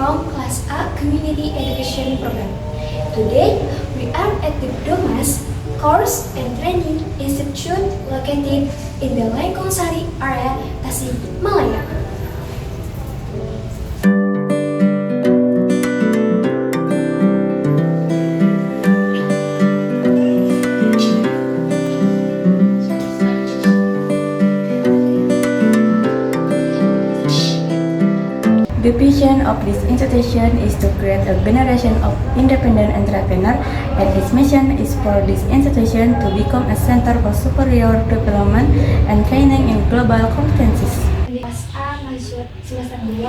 from Class A Community Education Program. Today, we are at the Domas Course and Training Institute located in the Lengkong Sari area, Tasikmalaya. The vision of this institution is to create a generation of independent entrepreneurs, and its mission is for this institution to become a center for superior development and training in global competencies. Kelas A masuk semester 2,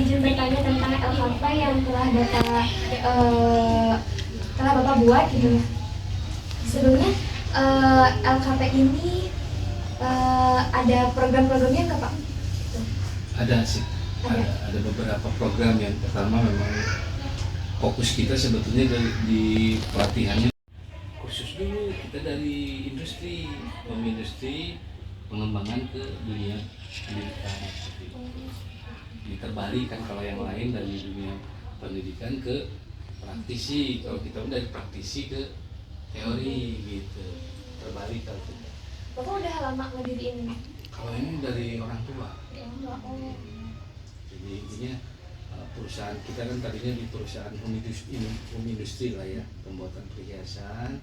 izin bertanya tentang LKP yang telah Bapak buat gitu ya. Sebelumnya LKP ini ada program-programnya nggak Pak? Ada sih. Ada beberapa program. Yang pertama memang fokus kita sebetulnya di pelatihannya khusus dulu kita dari industri pengembangan ke dunia pendidikan. Diterbalik kan kalau yang lain dari dunia pendidikan ke praktisi, kalau kita dari praktisi ke teori gitu. Terbalik kalau kita. Bapak udah lama ngediriin ini? Kalau ini dari orang tua. Jadi intinya perusahaan kita kan tadinya di perusahaan home industri lah ya, pembuatan perhiasan,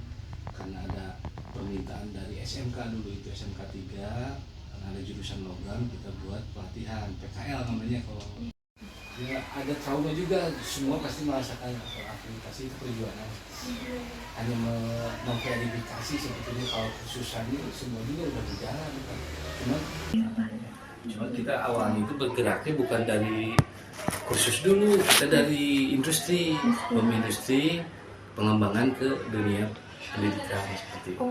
karena ada permintaan dari SMK dulu, itu SMK 3, karena ada jurusan logam kita buat pelatihan PKL namanya. Kalau ya ada trauma juga, semua pasti merasakan kalau akreditasi itu perjuangan, hanya memverifikasi sebetulnya. Kalau khususannya semua juga udah berjalan kan. Cuma kita awalnya itu bergeraknya bukan dari kursus dulu, kita dari industri pengembangan ke dunia pendidikan seperti itu.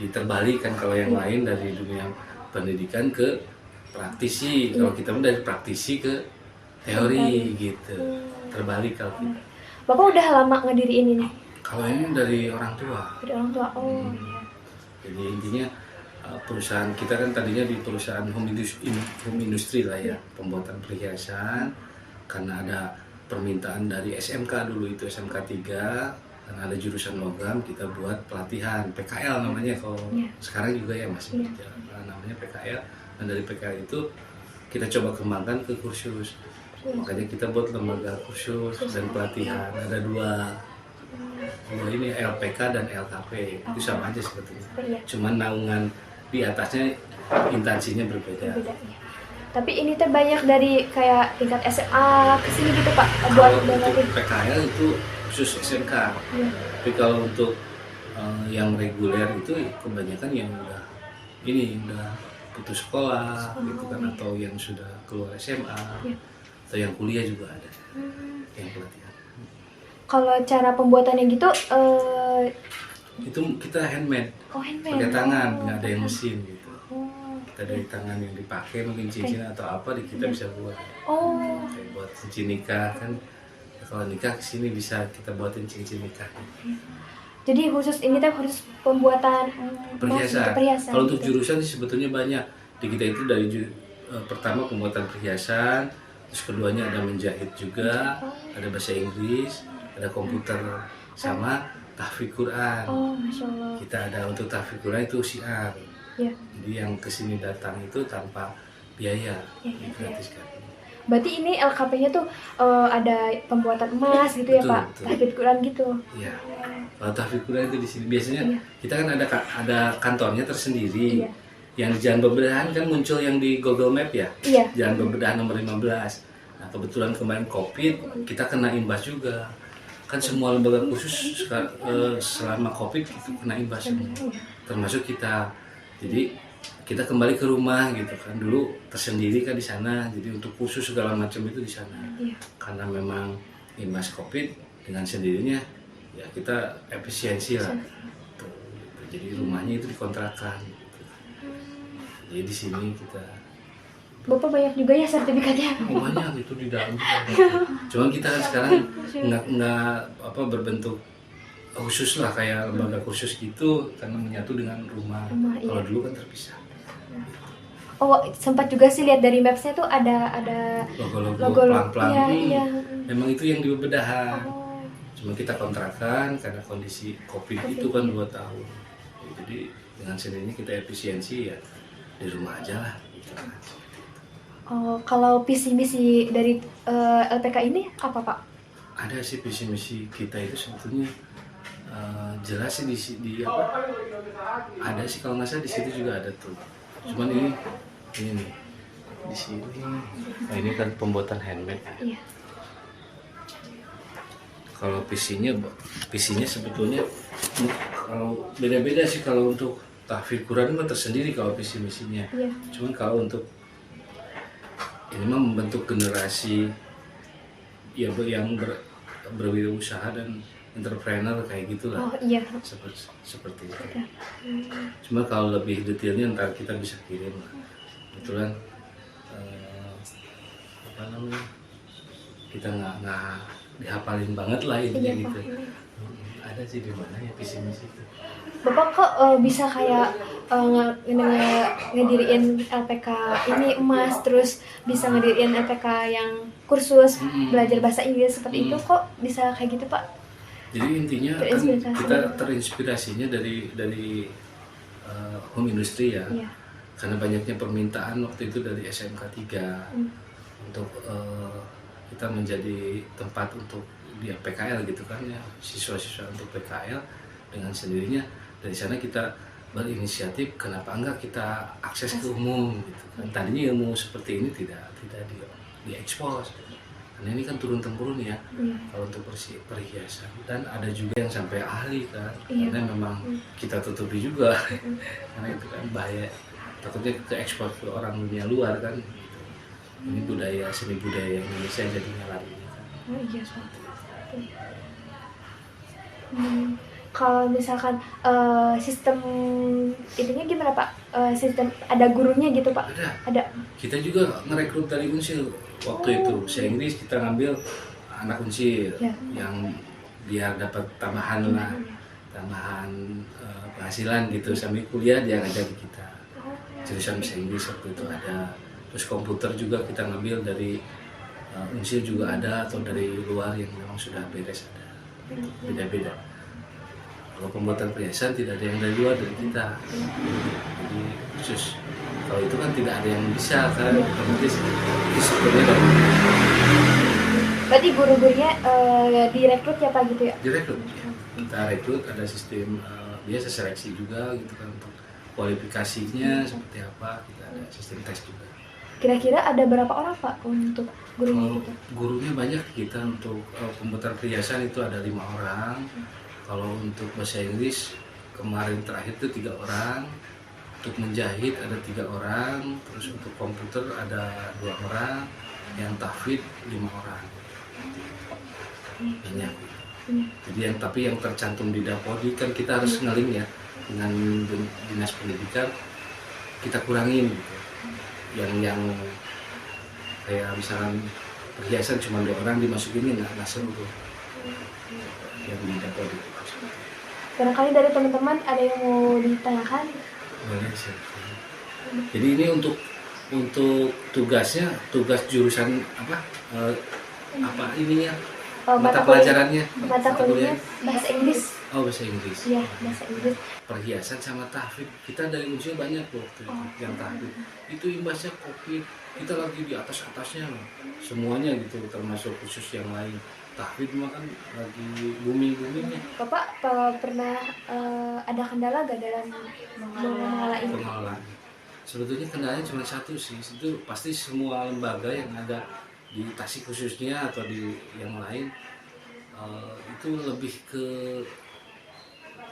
Diterbalik kan kalau yang lain dari dunia pendidikan ke praktisi, kalau kita dari praktisi ke teori gitu. Terbalik kalau kita. Bapak udah lama ngediriin ini? Kalau ini dari orang tua. Dari orang tua. Jadi intinya perusahaan kita kan tadinya di perusahaan home industri lah ya, pembuatan perhiasan, karena ada permintaan dari SMK dulu, itu SMK 3, karena ada jurusan logam kita buat pelatihan PKL namanya. Kalau sekarang juga ya masih berjalan namanya PKL, dan dari PKL itu kita coba kembangkan ke kursus. Makanya kita buat lembaga kursus dan pelatihan, ada dua ini, LPK dan LKP. Itu sama aja sebetulnya, cuman naungan di atasnya instansinya berbeda. Ya. Tapi ini terbanyak dari kayak tingkat SMA ke sini gitu Pak. Buat untuk PKL itu khusus SMK. Tapi kalau untuk yang reguler itu kebanyakan yang udah putus sekolah gitu kan, atau yang sudah keluar SMA, atau yang kuliah juga ada yang pelatihan. Kalau cara pembuatannya gitu itu kita handmade, pakai tangan, nggak ada yang mesin gitu. Kita dari tangan yang dipakai, mungkin cincin atau apa, kita bisa buat. Kayak buat cincin nikah kan, kalau nikah kesini bisa kita buatin cincin nikah. Jadi khusus ini tuh khusus pembuatan perhiasan. Kalau untuk gitu. jurusan sih sebetulnya banyak. Di kita itu dari pertama pembuatan perhiasan, terus keduanya ada menjahit juga, ada bahasa Inggris, ada komputer, sama tahfidz Quran. Masya Allah. Kita ada untuk tahfidz Quran itu syiar. Jadi yang kesini datang itu tanpa biaya, gratis kan. Berarti ini LKP-nya tuh ada pembuatan emas gitu ya Pak, tahfidz Quran gitu. Iya. Kalau tahfidz Quran itu di sini biasanya kita kan ada kantornya tersendiri. Yang di Jalan Bebedahan kan muncul yang di Google Map ya. Jalan Bebedahan nomor 15. Nah kebetulan kemarin COVID kita kena imbas juga. Kan semua lembaga khusus selama COVID itu kena imbas semua, termasuk kita. Jadi kita kembali ke rumah gitu kan, dulu tersendiri kan di sana, jadi untuk khusus segala macam itu di sana. Karena memang imbas COVID dengan sendirinya ya kita efisiensi lah. Tuh, jadi rumahnya itu dikontrakan. Jadi di sini kita. Bapak banyak juga ya sertifikatnya? Banyak itu di dalam. Cuman kita kan sekarang nggak berbentuk khusus lah kayak lembaga khusus gitu, karena menyatu dengan rumah. Kalau dulu kan terpisah. Oh, sempat juga sih lihat dari mapsnya tuh ada logo pelang-pelang. Iya, iya. Memang itu yang di bebedahan. Oh. Cuma kita kontrakan karena kondisi COVID itu kan 2 tahun. Jadi dengan sendirinya kita efisiensi ya di rumah aja lah. Gitu. Oh, kalau visi misi dari LPK ini apa Pak? Ada sih visi misi kita itu sebetulnya jelas sih di apa? Ada sih kalau nggak salah di situ juga ada tuh. Cuman ini nih di sini. Nah ini kan pembuatan handmade. Iya. Kalau visinya sebetulnya kalau beda-beda sih. Kalau untuk tahfidz Quran mah tersendiri kalau visi misinya. Iya. Cuman kalau untuk ini mah membentuk generasi ya yang berwirausaha dan entrepreneur kayak gitulah. Oh iya. Seperti itu. Cuma kalau lebih detailnya ntar kita bisa kirim lah. Kebetulan apa namanya, kita nggak dihafalin banget lah intinya gitu. Ada sih di mana ya visi misi itu. Bapak kok bisa kayak ngediriin LPK ini emas, terus bisa ngediriin LPK yang kursus belajar bahasa Inggris seperti itu, kok bisa kayak gitu Pak? Jadi intinya kan kita terinspirasinya dari home industry ya. Iya. Karena banyaknya permintaan waktu itu dari SMK 3 untuk kita menjadi tempat untuk dia PKL gitu kan ya, siswa-siswa untuk PKL. Dengan sendirinya dari sana kita berinisiatif, kenapa enggak kita akses ke umum gitu kan. Tadinya ilmu seperti ini tidak diekspos. Karena ini kan turun temurun ya, kalau untuk perhiasan. Dan ada juga yang sampai ahli kan, karena memang kita tutupi juga, karena itu kan bahaya, takutnya ke ekspor ke orang dunia luar kan. Gitu. Ini budaya, seni budaya Indonesia jadinya lari. Kan. Oh iya, kalau misalkan sistem itunya gimana Pak? Sistem ada gurunya gitu Pak? Ada. Kita juga ngerekrut dari Unsil waktu itu. Bahasa Inggris kita ngambil anak Unsil yang biar dapat tambahan lah, tambahan penghasilan gitu sambil kuliah dia ngajar di kita. Jurusan bahasa Inggris waktu itu ada. Terus komputer juga kita ngambil dari Unsil juga ada, atau dari luar yang memang sudah beres ada. Beda-beda. Kalau pembuatan perhiasan tidak ada yang dari luar, dari kita. Jadi khusus. Kalau itu kan tidak ada yang bisa karena otomatis disiplinnya dari. Berarti guru-gurunya direkrut ya Pak gitu ya? Direkrut. Ya. Kita rekrut, ada sistem biasa seleksi juga gitu kan, untuk kualifikasinya seperti apa, kita ada sistem tes juga. Kira-kira ada berapa orang Pak untuk gurunya gitu? Gurunya banyak kita. Untuk pembuatan perhiasan itu ada 5 orang. Kalau untuk bahasa Inggris kemarin terakhir itu 3 orang. Untuk menjahit ada 3 orang. Terus untuk komputer ada 2 orang. Yang tahfidz 5 orang. Banyak. Jadi yang tercantum di Dapodi kan kita harus ngeling ya dengan dinas pendidikan, kita kurangin gitu. Yang kayak misalkan perhiasan cuma 2 orang dimasukin nggak seluruh yang didapat itu. Barangkali dari teman-teman ada yang mau ditanyakan? Boleh sih. Jadi ini untuk tugasnya, tugas jurusan apa ininya? Mata pelajarannya? Mata kuliah bahasa Inggris. Oh, bahasa Inggris. Iya, bahasa Inggris. Perhiasan sama tahfidz kita dari usia banyak waktu itu yang tahfidz. Itu imbasnya COVID, kita lagi di atasnya loh. Semuanya gitu, termasuk khusus yang lain. Tahfidz mah kan lagi booming-boomingnya. Bapak pernah ada kendala gak dalam mengelola ini? Pengelolaan. Sebetulnya kendalanya cuma satu sih, itu pasti semua lembaga yang ada di Tasik khususnya atau di yang lain itu lebih ke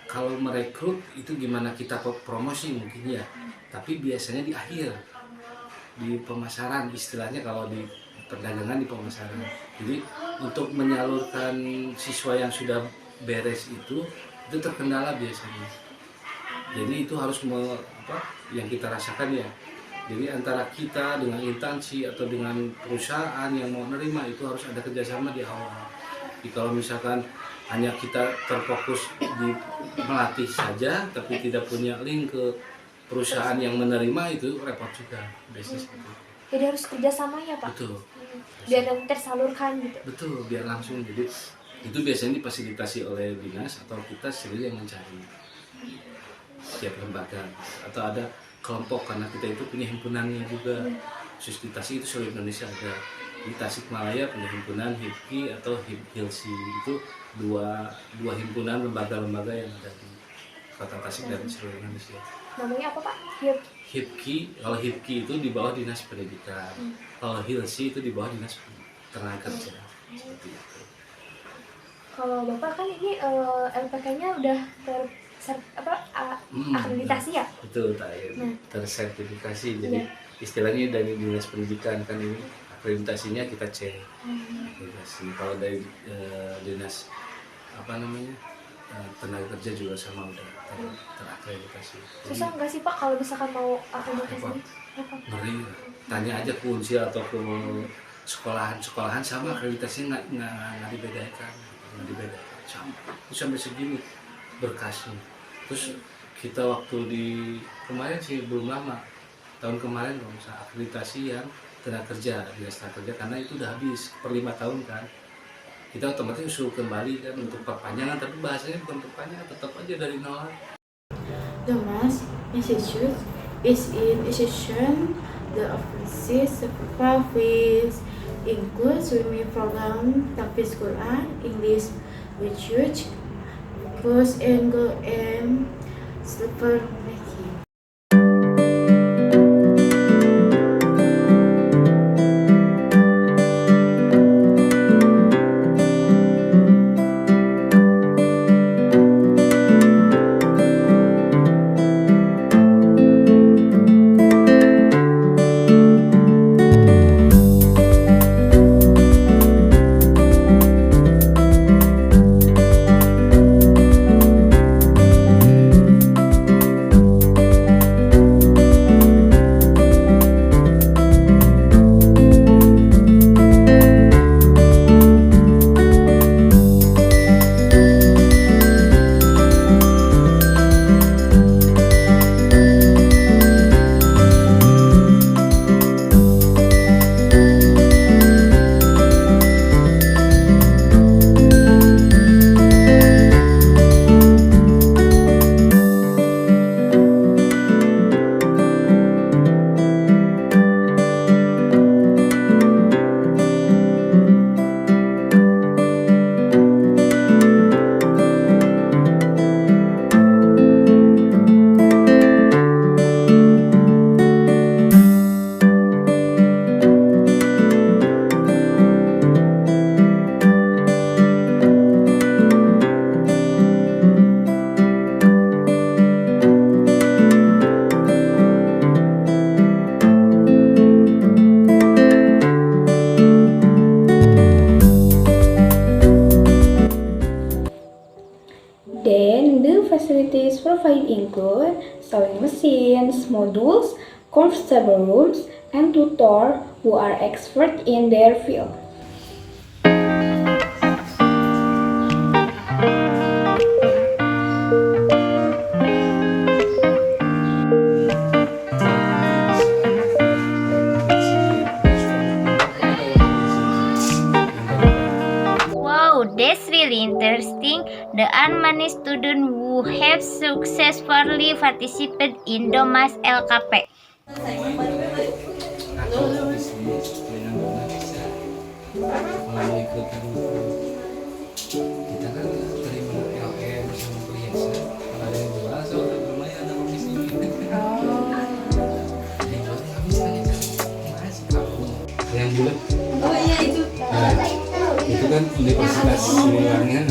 kalau merekrut itu gimana kita promosi mungkin ya, tapi biasanya di akhir di pemasaran, istilahnya kalau di perdagangan di pemasaran. Jadi untuk menyalurkan siswa yang sudah beres itu terkendala biasanya. Jadi itu harus yang kita rasakan ya. Jadi antara kita dengan instansi atau dengan perusahaan yang mau menerima itu harus ada kerjasama di awal. Jadi kalau misalkan hanya kita terfokus di melatih saja tapi tidak punya link ke perusahaan yang menerima itu repot juga bisnis itu. Jadi harus kerjasama ya Pak? Betul. Biar nanti tersalurkan gitu. Betul, biar langsung. Jadi itu biasanya difasilitasi oleh dinas atau kita sendiri yang mencari setiap lembaga atau ada kelompok karena kita itu punya himpunannya juga. Khusus di Tasik itu seluruh Indonesia ada. Di Tasikmalaya punya himpunan HIPKI atau HILSI itu dua himpunan lembaga-lembaga yang ada di Kota Tasik dan seluruh Indonesia. Namanya apa Pak? HIPKI, kalau HIPKI itu di bawah Dinas Pendidikan, kalau HILSI itu di bawah Dinas Tenaga Kerja. Seperti itu. Kalau Bapak kan ini LPK-nya udah akreditasi ya? Betul, tersertifikasi. Jadi istilahnya dari Dinas Pendidikan kan ini akreditasinya kita cek. Kalau dari Dinas Tenaga Kerja juga sama udah terakreditasi. Susah nggak sih Pak kalau misalkan mau akreditasi? Ngeri, tanya aja ke Unsil atau ke sekolahan sama akreditasinya nggak dibedakan, sampai segini berkasnya. Terus kita waktu di kemarin sih belum lama, tahun kemarin kalau misalnya akreditasi yang tenaga kerja, Dinas Tenaga Kerja, karena itu udah habis per 5 tahun kan. Kita otomatis suruh kembali kan untuk perpanjangan, tapi bahasanya bukan perpanjangan, tetap aja dari nol. DOMAS Institute is in institution. The offices supervise include swimming program, tahfiz Quran, English language, course and go and super making. Then the facilities provided include sewing machines, modules, comfortable rooms, and tutors who are expert in their field. That's really interesting. The many students who have successfully participated in DOMAS LKP. Kita kan terima LM sama perhiasan, kalau ada yang jual, soalnya lumayan ada komisi. Yang jual nggak bisa nih kan, masih kamu. Yang bulat. Oh iya itu. Itu kan Universitas Siliwangi,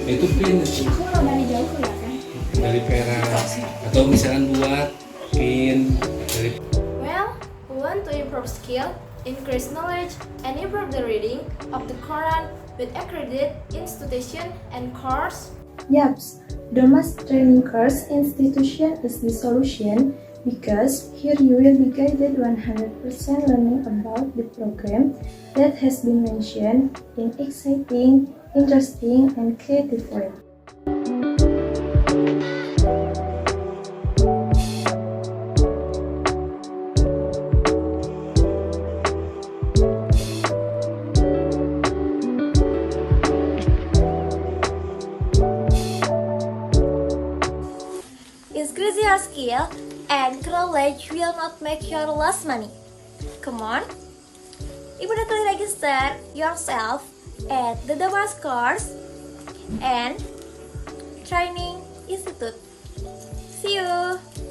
itu pin dari Perak atau misalkan buat pin dari. Well, we want to improve skill, increase knowledge, and improve the reading of the Quran with accredited institution and course. Yaps, DOMAS Training Course Institution is the solution because here you will be guided 100% learning about the program that has been mentioned in exciting, interesting, and creative way. extra skill and knowledge will not make your less money. Come on, immediately register yourself at the Domas Course and Training Institute. See you!